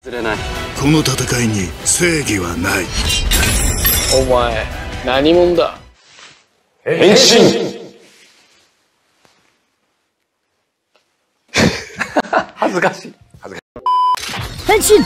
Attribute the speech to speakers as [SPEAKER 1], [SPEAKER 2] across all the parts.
[SPEAKER 1] この戦いに正義はない。
[SPEAKER 2] お前、何者だ。
[SPEAKER 3] 変身。恥ずかしい。
[SPEAKER 4] 変身.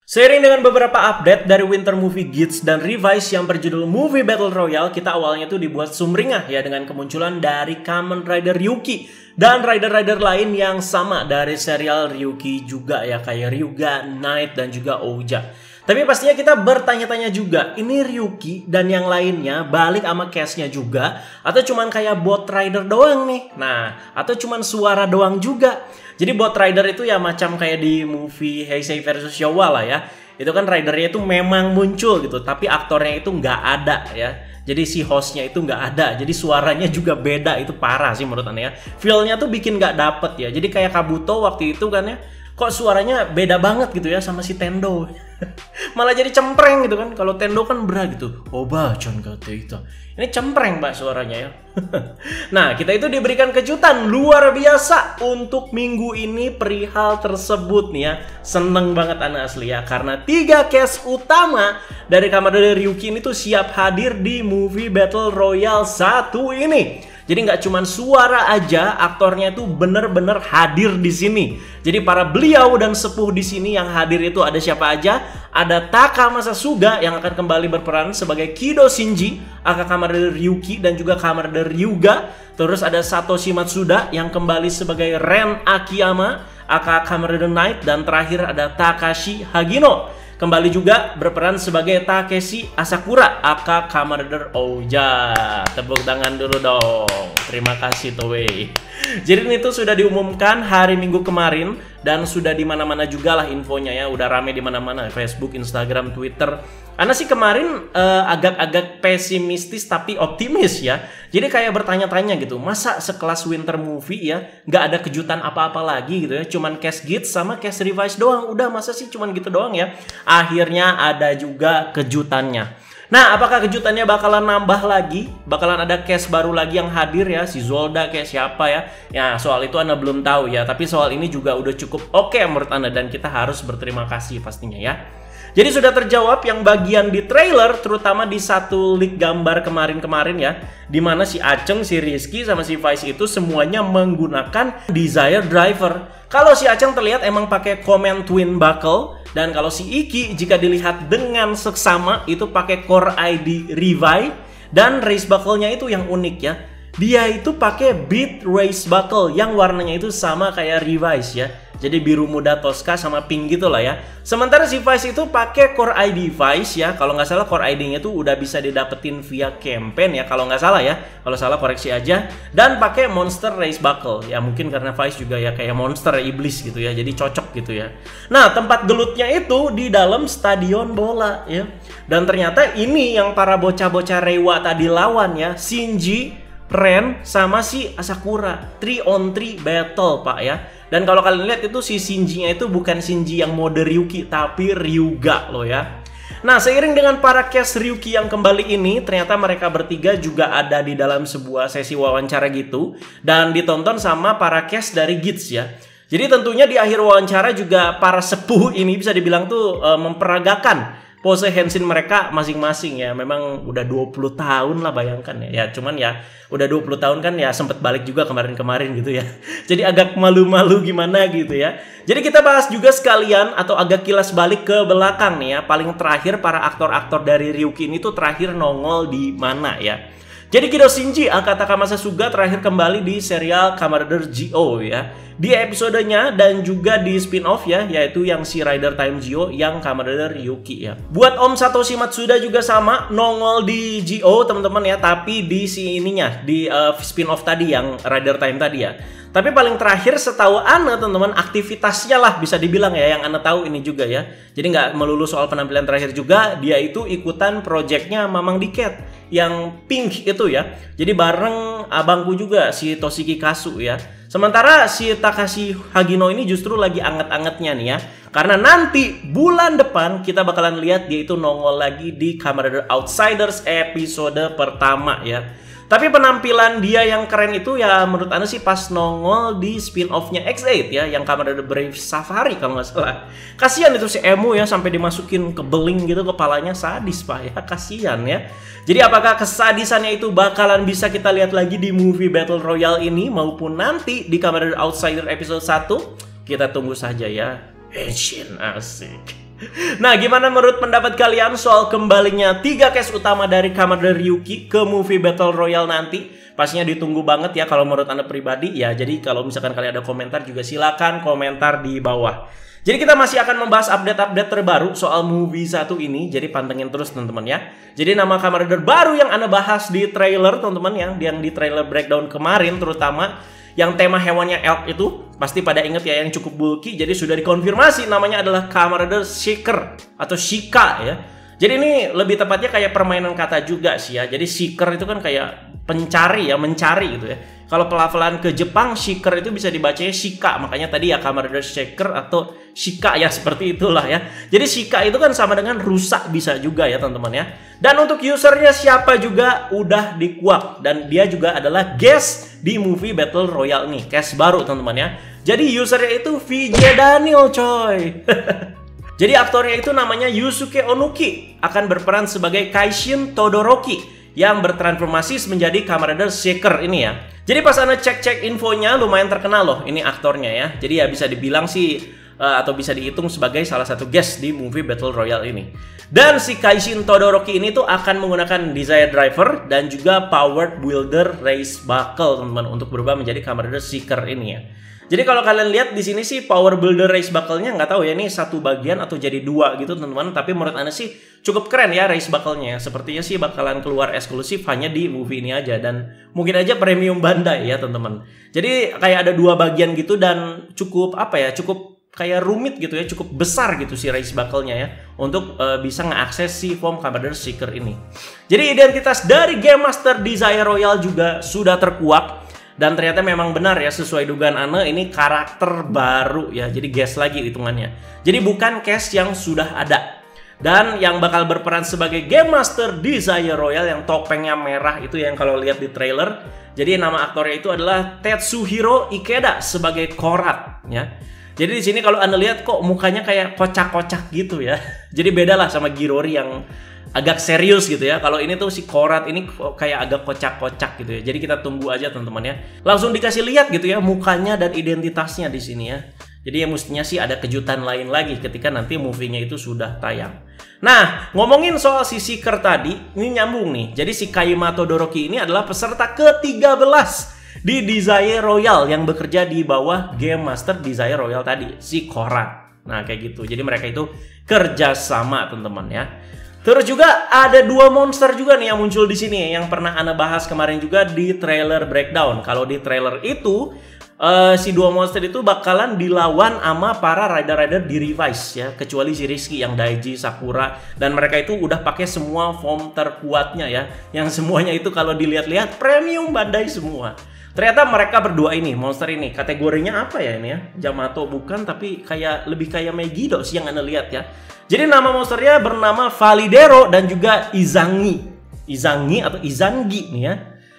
[SPEAKER 4] Seiring dengan beberapa update dari Winter Movie Guides dan Revise yang berjudul Movie Battle Royale, kita awalnya tuh dibuat sumringah ya dengan kemunculan dari Kamen Rider Ryuki dan rider-rider lain yang sama dari serial Ryuki juga ya, kayak Ryuga, Knight, dan juga Ouja. Tapi pastinya kita bertanya-tanya juga, ini Ryuki dan yang lainnya balik sama cast-nya juga atau cuman kayak bot rider doang nih? Nah, atau cuman suara doang juga? Jadi bot rider itu ya macam kayak di movie Heisei versus Showa lah ya. Itu kan ridernya itu memang muncul gitu, tapi aktornya itu nggak ada ya. Jadi si hostnya itu nggak ada, jadi suaranya juga beda, itu parah sih menurut aneh ya. Feel-nya tuh bikin nggak dapet ya. Jadi kayak Kabuto waktu itu kan ya, kok suaranya beda banget gitu ya sama si Tendo. Malah jadi cempreng gitu kan. Kalau Tendo kan berat gitu. Oba John Gateita. Ini cempreng mbak suaranya ya. Nah, kita itu diberikan kejutan luar biasa untuk minggu ini perihal tersebut nih ya. Seneng banget anak asli ya, karena 3 cast utama dari Kamen Rider Ryuki ini tuh siap hadir di Movie Battle Royale 1 ini. Jadi nggak cuma suara aja, aktornya itu bener-bener hadir di sini. Jadi para beliau dan sepuh di sini yang hadir itu ada siapa aja? Ada Taka Masasuga yang akan kembali berperan sebagai Kido Shinji, aka Kamen Rider Ryuki dan juga Kamen Rider Ryuga. Terus ada Satoshi Matsuda yang kembali sebagai Ren Akiyama, aka Kamen Rider Knight, dan terakhir ada Takashi Hagino. Kembali juga berperan sebagai Takeshi Asakura, aka Kamen Rider Ouja. Tepuk tangan dulu dong. Terima kasih Toei. Jadi ini tuh sudah diumumkan hari Minggu kemarin dan sudah di mana-mana juga lah infonya ya. Udah rame di mana-mana, Facebook, Instagram, Twitter. Karena sih kemarin agak-agak pesimistis tapi optimis ya. Jadi kayak bertanya-tanya gitu, masa sekelas Winter Movie ya nggak ada kejutan apa-apa lagi gitu ya. Cuman cast Guides sama cast Revise doang. Udah masa sih cuman gitu doang ya. Akhirnya ada juga kejutannya. Nah, apakah kejutannya bakalan nambah lagi? Bakalan ada cast baru lagi yang hadir ya, si Zolda kayak siapa ya? Ya, soal itu Anda belum tahu ya, tapi soal ini juga udah cukup oke menurut Anda dan kita harus berterima kasih pastinya ya. Jadi sudah terjawab yang bagian di trailer, terutama di satu leak gambar kemarin-kemarin ya, dimana si Aceng, si Rizky, sama si Vice itu semuanya menggunakan Desire Driver. Kalau si Aceng terlihat emang pakai Command Twin Buckle, dan kalau si Iki jika dilihat dengan seksama itu pakai Core ID Revive, dan Race Buckle-nya itu yang unik ya. Dia itu pakai Beat Race Buckle yang warnanya itu sama kayak Revise ya. Jadi biru muda Tosca sama pink gitu lah ya. Sementara si Vice itu pakai Core ID Vice ya. Kalau nggak salah Core ID-nya tuh udah bisa didapetin via campaign ya. Kalau nggak salah ya. Kalau salah koreksi aja. Dan pakai Monster Race Buckle. Ya mungkin karena Vice juga ya kayak monster iblis gitu ya. Jadi cocok gitu ya. Nah, tempat gelutnya itu di dalam stadion bola ya. Dan ternyata ini yang para bocah-bocah Reiwa tadi lawan ya. Shinji, Ren, sama si Asakura. 3-on-3 battle pak ya. Dan kalau kalian lihat itu si Shinji-nya itu bukan Shinji yang mode Ryuki, tapi Ryuga loh ya. Nah, seiring dengan para cast Ryuki yang kembali ini, ternyata mereka bertiga juga ada di dalam sebuah sesi wawancara gitu. Dan ditonton sama para cast dari Guides ya. Jadi tentunya di akhir wawancara juga para sepuh ini bisa dibilang tuh memperagakan pose henshin mereka masing-masing ya. Memang udah 20 tahun lah bayangkan ya. Ya cuman ya udah 20 tahun kan ya sempet balik juga kemarin-kemarin gitu ya. Jadi agak malu-malu gimana gitu ya. Jadi kita bahas juga sekalian atau agak kilas balik ke belakang nih ya. Paling terakhir para aktor-aktor dari Ryuki ini tuh terakhir nongol di mana ya. Jadi Kido Shinji, Taka Masasuga terakhir kembali di serial Kamen Rider Gyo ya. Di episodenya dan juga di spin-off ya, yaitu yang si Rider Time Gyo yang Kamen Rider Ryuki ya. Buat Om Satoshi Matsuda juga sama, nongol di Gyo teman-teman ya, tapi di si ininya, di spin-off tadi yang Rider Time tadi ya. Tapi paling terakhir setahu Ana teman-teman aktivitasnya lah bisa dibilang ya yang Ana tahu ini juga ya. Jadi nggak melulu soal penampilan terakhir juga, dia itu ikutan projectnya Mamang Diket yang pink itu ya. Jadi bareng abangku juga si Toshiki Kasu ya. Sementara si Takashi Hagino ini justru lagi anget-angetnya nih ya. Karena nanti bulan depan kita bakalan lihat dia itu nongol lagi di Kamen Rider Outsiders episode pertama ya. Tapi penampilan dia yang keren itu ya menurut Anda sih pas nongol di spin-off-nya X8 ya, yang Kamen Rider Brave Safari kalau nggak salah. Kasihan itu si Emu ya, sampai dimasukin ke beling gitu kepalanya, sadis Pak ya, kasihan ya. Jadi apakah kesadisannya itu bakalan bisa kita lihat lagi di movie Battle Royale ini maupun nanti di Kamen Rider Outsider episode 1? Kita tunggu saja ya. Henshin, asik. Nah, gimana menurut pendapat kalian soal kembalinya 3 cast utama dari Kamen Rider Ryuki ke movie Battle Royale nanti? Pastinya ditunggu banget ya kalau menurut Anda pribadi ya. Jadi kalau misalkan kalian ada komentar juga silakan komentar di bawah. Jadi kita masih akan membahas update-update terbaru soal movie 1 ini. Jadi pantengin terus teman-teman ya. Jadi nama Kamen Rider baru yang Anda bahas di trailer teman-teman yang di trailer breakdown kemarin terutama, yang tema hewannya elk itu pasti pada inget ya, yang cukup bulky. Jadi sudah dikonfirmasi namanya adalah Kamen Rider Seeker atau Shika ya. Jadi ini lebih tepatnya kayak permainan kata juga sih ya. Jadi Seeker itu kan kayak pencari ya, mencari gitu ya. Kalau pelafalan ke Jepang, Seeker itu bisa dibacanya Shika. Makanya tadi ya Kamen Rider Seeker atau Shika ya, seperti itulah ya. Jadi Shika itu kan sama dengan rusak bisa juga ya teman-teman ya. Dan untuk usernya siapa juga udah dikuak. Dan dia juga adalah guest di movie Battle Royale nih. Cast baru teman-teman ya. Jadi usernya itu VJ Daniel coy. Jadi aktornya itu namanya Yusuke Onuki. Akan berperan sebagai Kaishin Todoroki yang bertransformasi menjadi Kamen Rider Seeker ini ya. Jadi pas Anda cek-cek infonya lumayan terkenal loh ini aktornya ya. Jadi ya bisa dibilang sih atau bisa dihitung sebagai salah satu guest di movie Battle Royale ini. Dan si Kaishin Todoroki ini tuh akan menggunakan Desire Driver dan juga Powered Builder Race Buckle teman-teman untuk berubah menjadi Kamen Rider Seeker ini ya. Jadi kalau kalian lihat di sini sih Power Builder Race Buckle-nya nggak tahu ya ini satu bagian atau jadi dua gitu teman-teman. Tapi menurut Anda sih cukup keren ya Race Buckle-nya. Sepertinya sih bakalan keluar eksklusif hanya di movie ini aja dan mungkin aja premium Bandai ya teman-teman. Jadi kayak ada dua bagian gitu dan cukup apa ya, cukup kayak rumit gitu ya, cukup besar gitu si Race Buckle-nya ya untuk bisa ngeakses si form Kamen Rider Seeker ini. Jadi identitas dari Game Master Desire Royale juga sudah terkuak. Dan ternyata memang benar ya, sesuai dugaan Ane ini karakter baru ya. Jadi guest lagi hitungannya. Jadi bukan cast yang sudah ada. Dan yang bakal berperan sebagai Game Master Desire Royale yang topengnya merah itu yang kalau lihat di trailer. Jadi nama aktornya itu adalah Tetsuhiro Ikeda sebagai Korat ya. Jadi di sini kalau Anda lihat kok mukanya kayak kocak-kocak gitu ya. Jadi beda lah sama Girori yang agak serius gitu ya. Kalau ini tuh si Korat ini kayak agak kocak-kocak gitu ya. Jadi kita tunggu aja teman-teman ya. Langsung dikasih lihat gitu ya mukanya dan identitasnya di sini ya. Jadi ya mestinya sih ada kejutan lain lagi ketika nanti movie-nya itu sudah tayang. Nah, ngomongin soal si Seeker tadi, ini nyambung nih. Jadi si Kaima Todoroki ini adalah peserta ke-13 di Desire Royale yang bekerja di bawah Game Master Desire Royale tadi, si Korat. Nah, kayak gitu. Jadi mereka itu kerjasama teman-teman ya. Terus juga ada dua monster juga nih yang muncul di sini yang pernah Ana bahas kemarin juga di trailer breakdown. Kalau di trailer itu si dua monster itu bakalan dilawan sama para rider-rider di Revise ya, kecuali si Rizky yang Daiji, Sakura, dan mereka itu udah pakai semua form terkuatnya ya, yang semuanya itu kalau dilihat-lihat premium Bandai semua. Ternyata mereka berdua ini, monster ini, kategorinya apa ya ini ya? Yamato bukan, tapi kayak lebih kayak Megiddo sih yang Anda lihat ya. Jadi nama monsternya bernama Validero dan juga Izangi. Izangi atau Izangi nih ya.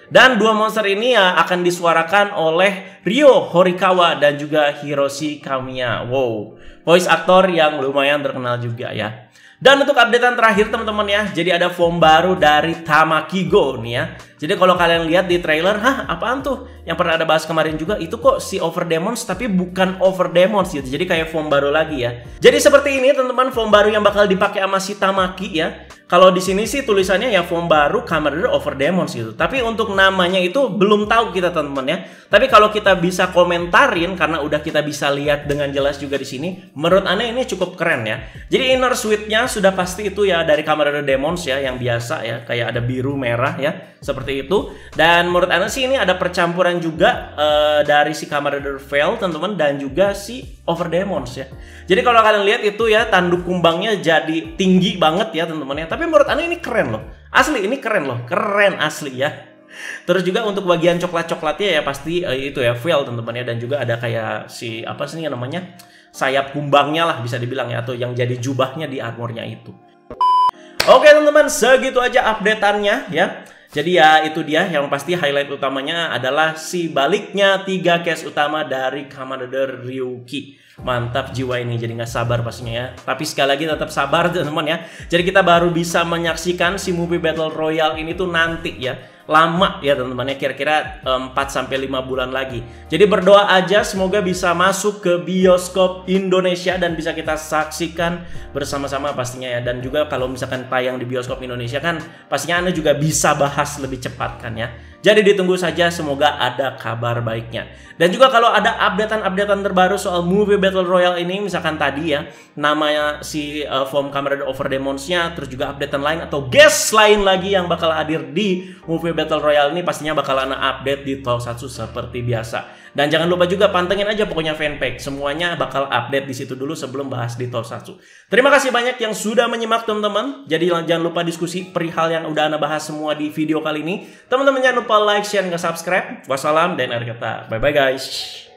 [SPEAKER 4] Dan dua monster ini ya akan disuarakan oleh Ryo Horikawa dan juga Hiroshi Kamiya. Wow, voice actor yang lumayan terkenal juga ya. Dan untuk updatean terakhir teman-teman ya, jadi ada form baru dari Tamakigo nih ya. Jadi kalau kalian lihat di trailer, hah apaan tuh? Yang pernah ada bahas kemarin juga, itu kok si Overdemons tapi bukan Overdemons gitu. Jadi kayak form baru lagi ya. Jadi seperti ini teman-teman, form baru yang bakal dipakai sama si Tamaki ya. Kalau di sini sih tulisannya ya form baru Kamen Rider Overdemons gitu. Tapi untuk namanya itu belum tahu kita teman-teman ya. Tapi kalau kita bisa komentarin karena udah kita bisa lihat dengan jelas juga di sini, menurut Ane ini cukup keren ya. Jadi inner suite-nya sudah pasti itu ya dari Kamen Rider Demons ya yang biasa ya, kayak ada biru merah ya, seperti itu. Dan menurut Ane sih ini ada percampuran juga dari si Kamen Rider Veil teman-teman dan juga si Overdemons ya. Jadi kalau kalian lihat itu ya tanduk kumbangnya jadi tinggi banget ya teman-teman ya. Tapi menurut Ane ini keren loh. Asli ini keren loh. Keren asli ya. Terus juga untuk bagian coklat-coklatnya ya pasti itu ya veil teman-teman ya. Dan juga ada kayak si apa sih namanya, sayap kumbangnya lah bisa dibilang ya. Atau yang jadi jubahnya di armornya itu. Oke teman-teman, segitu aja updateannya ya. Jadi ya itu dia, yang pasti highlight utamanya adalah si baliknya 3 case utama dari Kamen Rider Ryuki. Mantap jiwa ini, jadi nggak sabar pastinya ya. Tapi sekali lagi tetap sabar teman-teman ya. Jadi kita baru bisa menyaksikan si movie Battle Royale ini tuh nanti ya. Lama ya teman-teman ya, kira-kira 4-5 bulan lagi. Jadi berdoa aja semoga bisa masuk ke bioskop Indonesia dan bisa kita saksikan bersama-sama pastinya ya. Dan juga kalau misalkan tayang di bioskop Indonesia kan pastinya Anda juga bisa bahas lebih cepat kan ya. Jadi ditunggu saja, semoga ada kabar baiknya. Dan juga kalau ada updatean terbaru soal movie Battle Royale ini, misalkan tadi ya, namanya si form Kamen Rider Over Demons-nya, terus juga updatean lain atau guest lain lagi yang bakal hadir di movie Battle Royale ini, pastinya bakalan update di Tokusatsu seperti biasa. Dan jangan lupa juga pantengin aja pokoknya fanpage, semuanya bakal update di situ dulu sebelum bahas di Tokusatsu. Terima kasih banyak yang sudah menyimak teman-teman. Jadi jangan lupa diskusi perihal yang udah Anda bahas semua di video kali ini. Teman-teman jangan lupa like, share, dan subscribe. Wassalam dan akhir kata. Bye-bye guys.